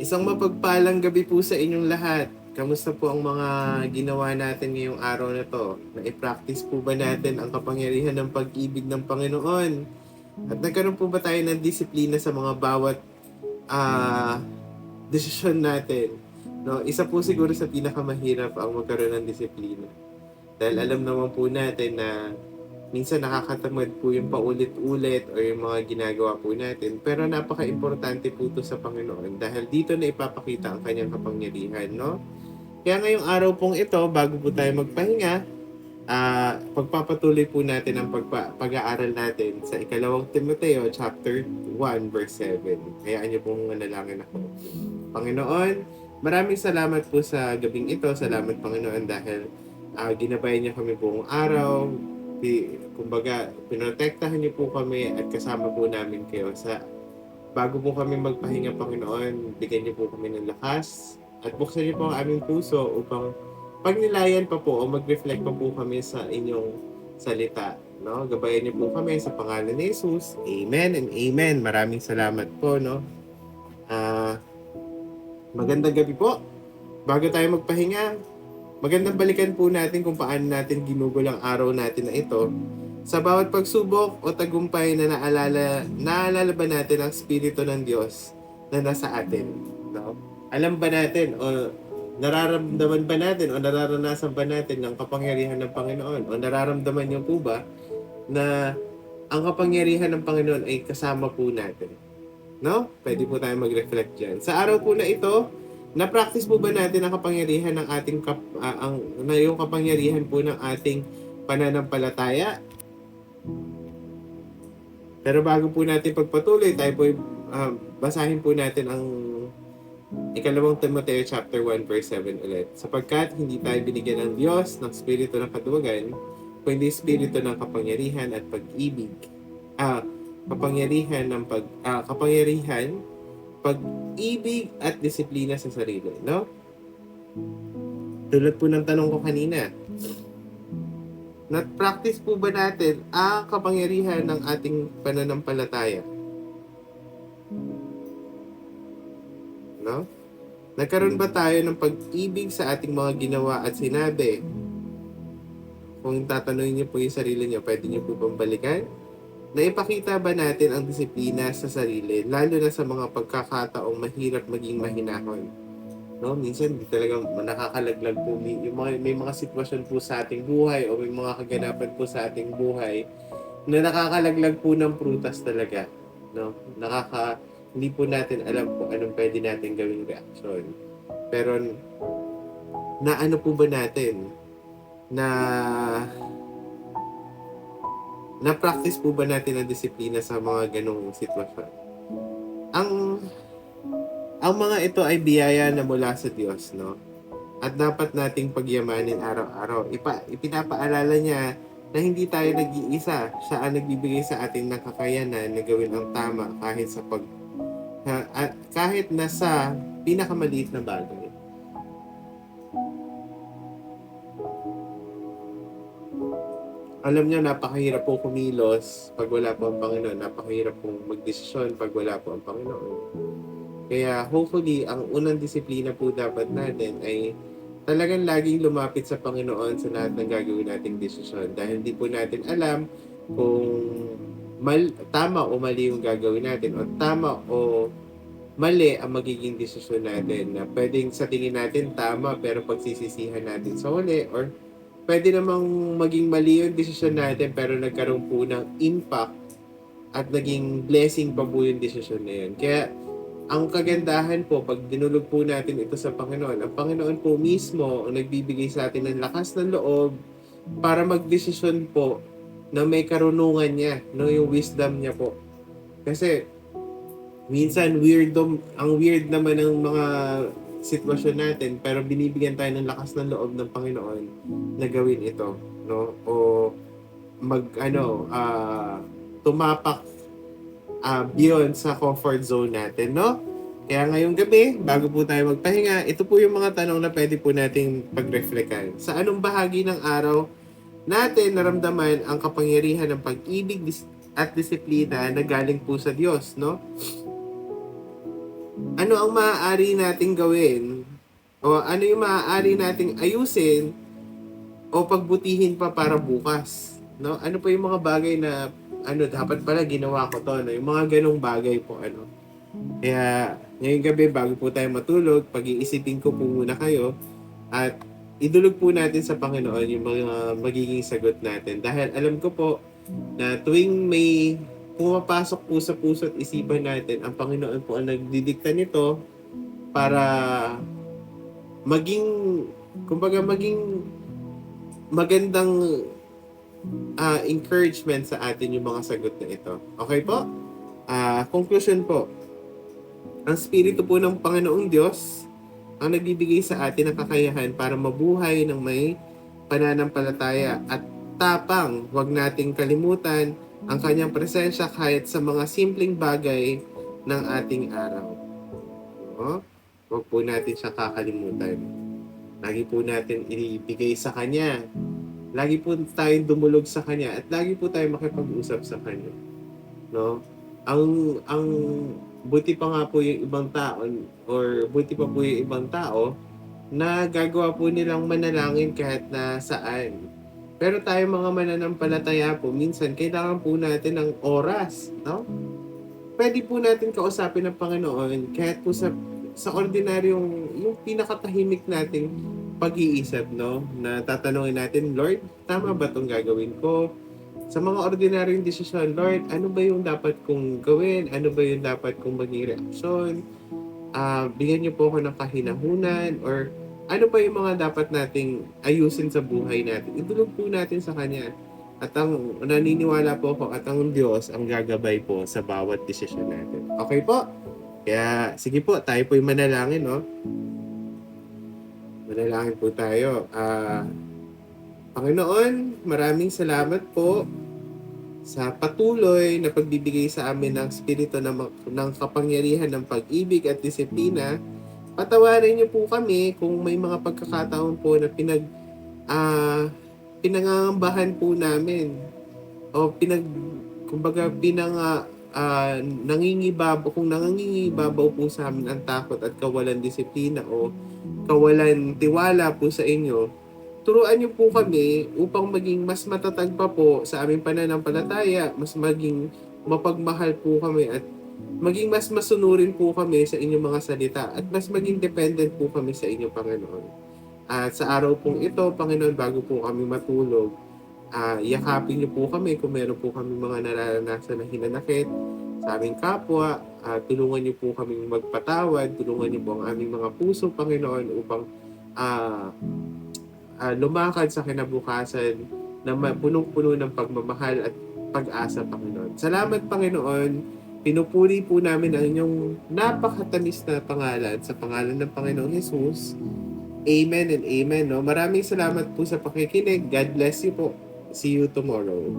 Isang mapagpalang gabi po sa inyong lahat. Kamusta po ang mga ginawa natin ngayong araw na to? Na-practice po ba natin ang kapangyarihan ng pag-ibig ng Panginoon? At nagkaroon po ba tayo ng disiplina sa mga bawat ah desisyon natin? No, isa po siguro sa pinakamahirap ang magkaroon ng disiplina. Dahil alam naman po natin na minsan nakakatamad po yung paulit-ulit o yung mga ginagawa po natin. Pero napaka-importante po ito sa Panginoon dahil dito na ipapakita ang kanyang kapangyarihan, no? Kaya ngayong araw pong ito, bago po tayo magpahinga, pagpapatuloy po natin ang pag-aaral natin sa ikalawang Timoteo chapter 1 verse 7. Hayaan niyo pong manalangin ako. Panginoon, maraming salamat po sa gabing ito. Salamat Panginoon dahil ginabayan niyo kami buong araw. Kumbaga, pinotektahan niyo po kami at kasama po namin kayo sa bago po kami magpahinga Panginoon, bigyan niyo po kami ng lakas at buksan niyo po ang aming puso upang pagnilayan pa po o mag-reflect pa po kami sa inyong salita. No? Gabayan niyo po kami sa pangalan ni Jesus. Amen and amen. Maraming salamat po. No? Ah, magandang gabi po. Bago tayo magpahinga, magandang balikan po natin kung paano natin ginugol ang araw natin na ito. Sa bawat pagsubok o tagumpay na naalala ba natin ang Espiritu ng Diyos na nasa atin? No? Alam ba natin o nararamdaman ba natin o nararanasan ba natin ang kapangyarihan ng Panginoon? O nararamdaman niyo po ba na ang kapangyarihan ng Panginoon ay kasama po natin? No? Pwede po tayo mag-reflect dyan. Sa araw po na ito, na-practice po ba natin ang kapangyarihan ng ating yung kapangyarihan po ng ating pananampalataya? Pero bago po natin pagpatuloy, tayo po basahin po natin ang ikalawang Timoteo chapter 1 verse 7 ulit. Sapagkat hindi tayo binigyan ng Diyos ng spirito ng kaduwagan, kundi spirito ng kapangyarihan at pag-ibig. Kapangyarihan, pag-ibig at disiplina sa sarili, no? Tulad po ng tanong ko kanina, na-practice po ba natin ang kapangyarihan ng ating pananampalataya? No? Nagkaroon ba tayo ng pag-ibig sa ating mga ginawa at sinabi? Kung tatanungin niyo po yung sarili niyo, pwede niyo po bang balikan? Naipakita ba natin ang disiplina sa sarili, lalo na sa mga pagkakataong mahirap maging mahinahon? No, minsan di talaga nakakalaglag po may mga sitwasyon po sa ating buhay o may mga kaganapan po sa ating buhay na nakakalaglag po ng prutas talaga, no? Hindi po natin alam kung anong pwede natin gawing reaksyon. Pero na ano po ba natin na na-practice po ba natin ang disiplina sa mga ganong sitwasyon? Ang mga ito ay biyaya na mula sa Diyos, no? At dapat nating pagyamanin araw-araw. Ipinapaalala niya na hindi tayo nag-iisa. Siya ang nagbibigay sa atin ng kakayanan na gawin ang tama kahit nasa pinakamaliit na bagay. Alam niyo, napakahirap po kumilos pag wala po ang Panginoon. Napakahirap po magdesisyon pag wala po ang Panginoon. Kaya hopefully, ang unang disiplina po dapat natin ay talagang laging lumapit sa Panginoon sa lahat ng gagawin nating desisyon. Dahil hindi po natin alam kung tama o mali yung gagawin natin o tama o mali ang magiging desisyon natin na pwedeng sa tingin natin tama pero pagsisisihan natin sa huli or pwede namang maging mali yung desisyon natin pero nagkaroon po ng impact at naging blessing pa po yung desisyon na yun. Kaya ang kagandahan po, pag dinulog po natin ito sa Panginoon, ang Panginoon po mismo ang nagbibigay sa atin ng lakas ng loob para magdesisyon po na may karunungan niya, no, yung wisdom niya po. Kasi minsan ang weird naman ng mga sitwasyon natin, pero binibigyan tayo ng lakas ng loob ng Panginoon na gawin ito, no? O tumapak beyond sa comfort zone natin, no? Kaya ngayong gabi, bago po tayo magpahinga, ito po yung mga tanong na pwede po nating pag-reflectan. Sa anong bahagi ng araw natin naramdaman ang kapangyarihan ng pag-ibig at disiplina na galing po sa Diyos, no? ano ang maaari nating gawin o ano yung maaari nating ayusin o pagbutihin pa para bukas, no? Ano pa yung mga bagay na ano dapat pala ginawa ko to, no? Yung mga ganong bagay po ano. Kaya ngayong gabi bago po tayo matulog, pag-iisipin ko po muna kayo at idulog po natin sa Panginoon yung mga magiging sagot natin. Dahil alam ko po na tuwing may pumapasok po sa puso at isipan natin, ang Panginoon po ang nagdidikta nito para maging, kumbaga maging magandang encouragement sa atin yung mga sagot na ito. Okay po? Conclusion po, ang Espiritu po ng Panginoong Diyos ang nagbibigay sa atin ng kakayahan para mabuhay ng may pananampalataya at tapang. Huwag nating kalimutan ang kanyang presensya kahit sa mga simpleng bagay ng ating araw. No? Huwag po natin siya kakalimutan. Lagi po natin ibigay sa kanya. Lagi po tayong dumulog sa kanya at lagi po tayong makipag-usap sa kanya. No? Ang buti pa nga po yung ibang tao or buti pa po yung ibang tao na gagawa po nilang manalangin kahit na saan. Pero tayo mga mananampalataya po, minsan kailangan po natin ng oras, no? Pwede po natin kausapin ng Panginoon kahit po sa ordinaryong, yung pinakatahimik nating pag-iisip, no? Na tatanungin natin, Lord, tama ba itong gagawin ko? Sa mga ordinaryong desisyon, Lord, ano ba yung dapat kong gawin? Ano ba yung dapat kong maging reaksyon? Bigyan niyo po ako ng kahinahunan or ano pa yung mga dapat nating ayusin sa buhay natin. Idulog po natin sa Kanya. At ang naniniwala po ako at ang Diyos ang gagabay po sa bawat desisyon natin. Okay po? Kaya sige po, tayo po yung manalangin, no? Manalangin po tayo. Panginoon, maraming salamat po sa patuloy na pagbibigay sa amin ng Espiritu ng kapangyarihan ng pag-ibig at disiplina. Patawarin niyo po kami kung may mga pagkakataon po na pinangangambahan po namin o kumbaga kung nangingibabaw po sa amin ang takot at kawalan disiplina o kawalan tiwala po sa inyo. Turuan niyo po kami upang maging mas matatag pa po sa aming pananampalataya, mas maging mapagmahal po kami at maging mas masunurin po kami sa inyong mga salita at mas maging dependent po kami sa inyong Panginoon. At sa araw pong ito, Panginoon, bago po kami matulog, yakapin niyo po kami kung meron po kami mga nararanasan na hinanakit sa aming kapwa. Tulungan niyo po kami magpatawad, tulungan niyo po ang aming mga puso, Panginoon, upang lumakad sa kinabukasan na punong-puno ng pagmamahal at pag-asa, Panginoon. Salamat, Panginoon. Pinupuri po namin ang inyong napakatamis na pangalan sa pangalan ng Panginoong Jesus. Amen and amen. No? Maraming salamat po sa pakikinig. God bless you po. See you tomorrow.